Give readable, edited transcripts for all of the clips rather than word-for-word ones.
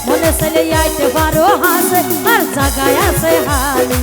মনে চাইলে আইতে পারো হাসে আর জাগায় আছে হালি।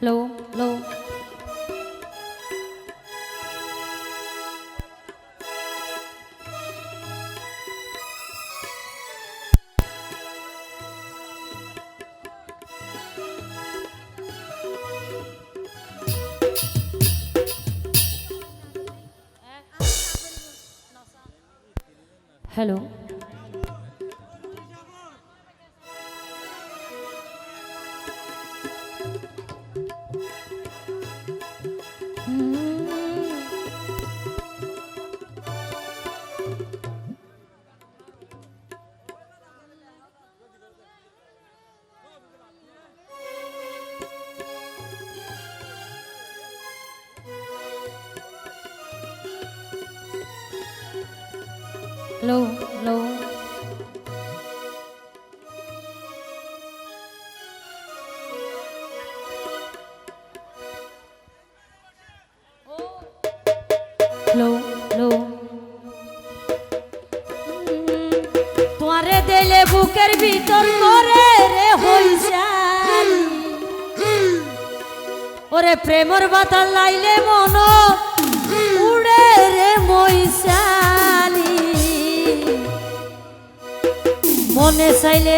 লো লো হ্যালো লো লো লো লো তোমারে দিলে বুকের ভিতর করে রে হইছাল ওরে প্রেমর বাতাল লাইলে মন উড়ে রে মইছালি মনে চাইলে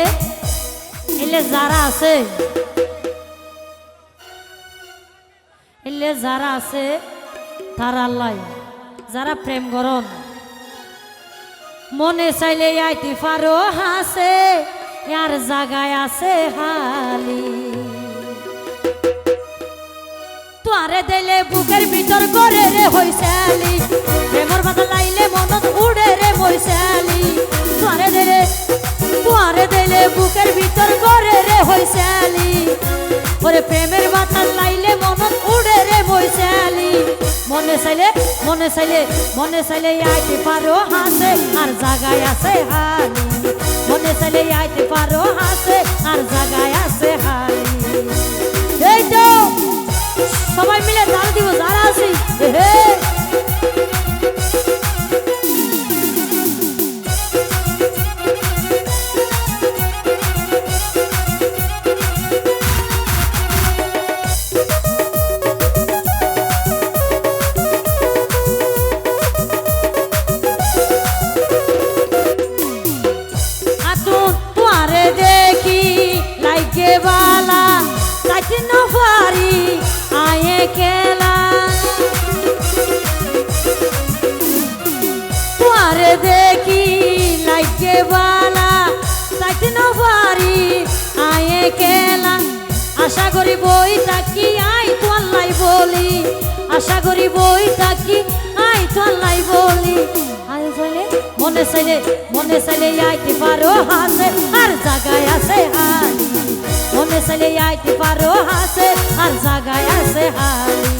এলে যারা আছে তারা লাই যারা প্রেম করন মনে চাইলে আইতে পারো হাসে আর জাগায় আছে হালি তোয়ারে দিলে বুকের ভিতর করে রে হইছালি প্রেমর বাতা লাইলে মনত উড়ে রে মইছালি তোয়ারে দিলে বুকের ভিতর করে রে হইছালি ওরে প্রেমের বাতা লাইলে মনত উড়ে রে মইছালি মনে চাইলে আইতে পারো হাসে আর জাগায় আছে হালি মনে চাইলে আইতে পারো হাসে আর জাগায় আছে হালি এই তো সবাই মিলে তাল দিব যারা আছি হে বালা তাইতে নফারি আয়ে খেলা তোয়ারে দেখি লাইকে বালা তাইতে নফারি আয়ে খেলা আশা করি বই তাকি আই তোয়াল্লাই বলি আশা করি বই তাকি আই তোয়াল্লাই বলি আই বলে মনে চাইলে আইতে পারো হাসে আর জাগায় আছে হালি মনে চাইলে আইতে পারো হাসে আর জাগায় আছে হালি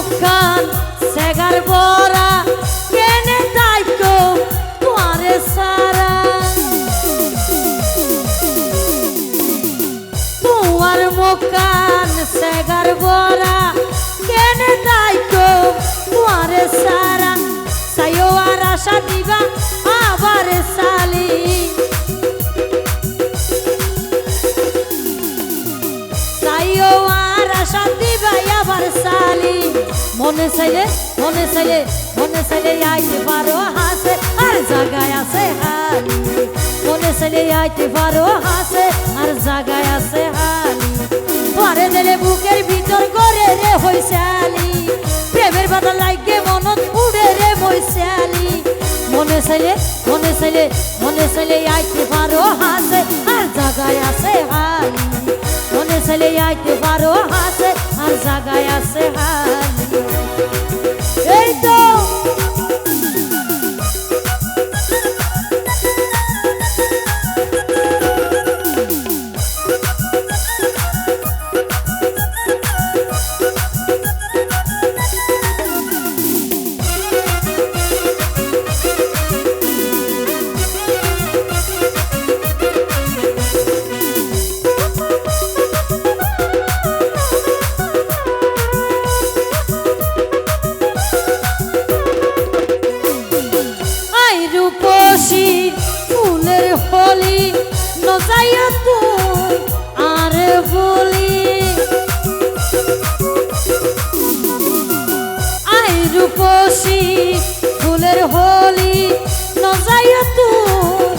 মুখান সেগার বরা কেনে দায়িত্ব তোমারে সারা তোমার মুখান সেগার বরা কেনে দায়িত্ব তোমারে সারা সাইও আর আশা দিবা আবার সালি সাইও আর আশা দিবা আবার সালি মনে চাইলে মনে চাইলে মনে চাইলে আইতে পারো হাসে আর জায়গায় আছে হালি মনে চাইলে আইতে পারো হাসে আর জায়গায় আছে হালি পরে দিলে বুকের ভিতর করে রে হইসালি প্রেমের বাধা লাগে মনত উড়ে রে বইসালি মনে চাইলে মনে চাইলে মনে চাইলে আইতে পারো হাসে আর জায়গায় আছে হালি মনে চাইলে আইতে পারো হাসে আর জায়গায় আছে হালি এই তো রূপসী ফুলের হলি নজাইয়া তুই আর বলি আই রূপসী ফুলের হলি নজাইয়া তুই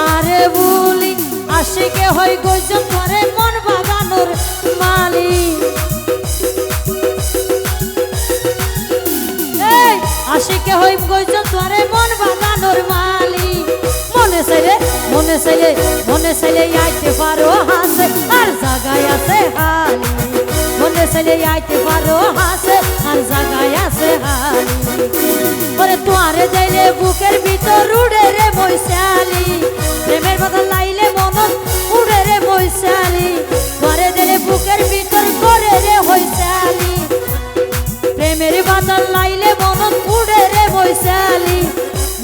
আর বলি আশিকে হই গজন করে মন বাগানোর মালিক আশিকে হই গজন করে মন বাগানোর মালিক মনে চাইলে মনে চাইলে মনে চাইলে আইতে পারো হাসে আর জায়গায় আছে হালি মনে চাইলে আইতে পারো হাসে আর জায়গায় আছে হালি ওরে তোয়ারে যাইলে বুকের ভিতর উড়ে রে বৈশালি প্রেমের বাধা লাইলে মনত উড়ে রে বৈশালি তোয়ারে দিলে বুকের ভিতর করে রে হইসালি প্রেমের বাধা লাইলে মনত উড়ে রে বৈশালি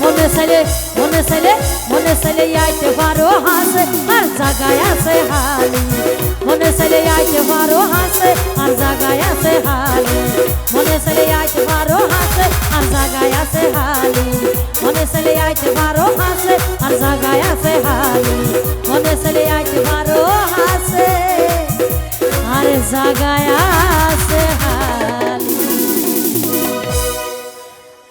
মনে চাইলে মনে চাইলে মনে চাইলে আইতে পারো হাসে আর জায়গায় আছে হালি মনে চাইলে আইতে পারো হাসে আর জায়গায় আছে হালি মনে চাইলে আইতে পারো হাসে আর জায়গায় আছে হালি মনে চাইলে আইতে পারো হাসে আর জায়গায় আছে হালি মনে চাইলে আইতে পারো হাসে আর জায়গায়